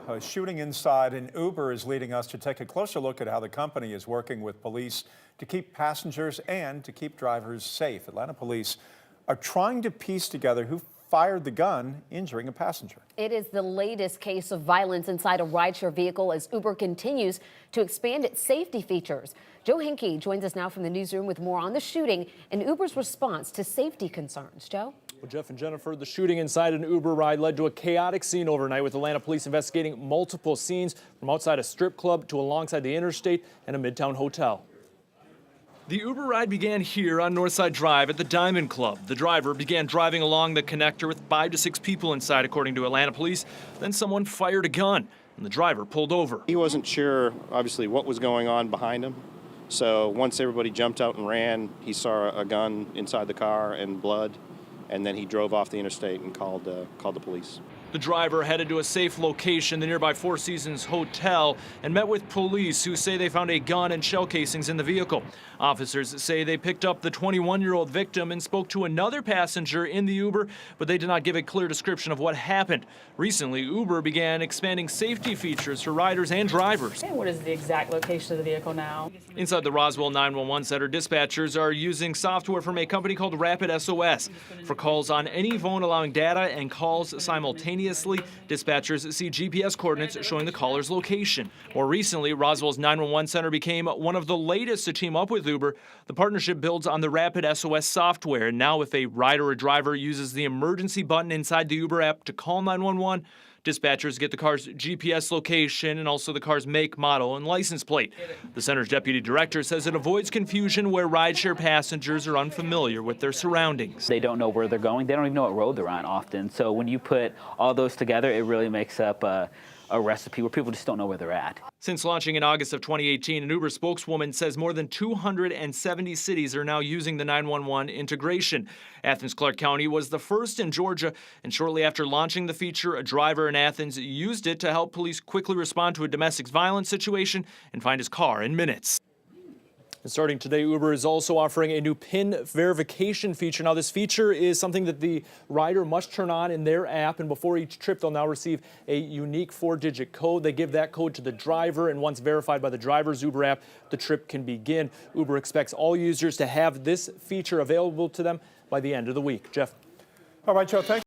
A shooting inside an Uber is leading us to take a closer look at how the company is working with police to keep passengers and to keep drivers safe. Atlanta police are trying to piece together who fired the gun, injuring a passenger. It is the latest case of violence inside a rideshare vehicle as Uber continues to expand its safety features. Joe Hinkie joins us now from the newsroom with more on the shooting and Uber's response to safety concerns. Joe? Well, Jeff and Jennifer, the shooting inside an Uber ride led to a chaotic scene overnight, with Atlanta police investigating multiple scenes from outside a strip club to alongside the interstate and a midtown hotel. The Uber ride began here on Northside Drive at the Diamond Club. The driver began driving along the connector with 5 to 6 people inside, according to Atlanta police. Then someone fired a gun, and the driver pulled over. He wasn't sure, obviously, what was going on behind him. So once everybody jumped out and ran, he saw a gun inside the car and blood, and then he drove off the interstate and called the police. The driver headed to a safe location, the nearby Four Seasons Hotel, and met with police who say they found a gun and shell casings in the vehicle. Officers say they picked up the 21-year-old victim and spoke to another passenger in the Uber, but they did not give a clear description of what happened. Recently, Uber began expanding safety features for riders and drivers. And what is the exact location of the vehicle now? Inside the Roswell 911 center, dispatchers are using software from a company called Rapid SOS for calls on any phone, allowing data and calls simultaneously. Dispatchers see GPS coordinates showing the caller's location. More recently, Roswell's 911 center became one of the latest to team up with Uber. The partnership builds on the Rapid SOS software. Now, if a rider or driver uses the emergency button inside the Uber app to call 911, dispatchers get the car's GPS location and also the car's make, model, and license plate. The center's deputy director says it avoids confusion where rideshare passengers are unfamiliar with their surroundings. They don't know where they're going. They don't even know what road they're on often. So when you put all those together, it really makes up a recipe where people just don't know where they're at. Since launching in August of 2018, an Uber spokeswoman says more than 270 cities are now using the 911 integration. Athens-Clarke County was the first in Georgia, and shortly after launching the feature, a driver in Athens used it to help police quickly respond to a domestic violence situation and find his car in minutes. And starting today, Uber is also offering a new PIN verification feature. Now, this feature is something that the rider must turn on in their app, and before each trip, they'll now receive a unique 4-digit code. They give that code to the driver, and once verified by the driver's Uber app, the trip can begin. Uber expects all users to have this feature available to them by the end of the week. Jeff. All right, Joe, thank you.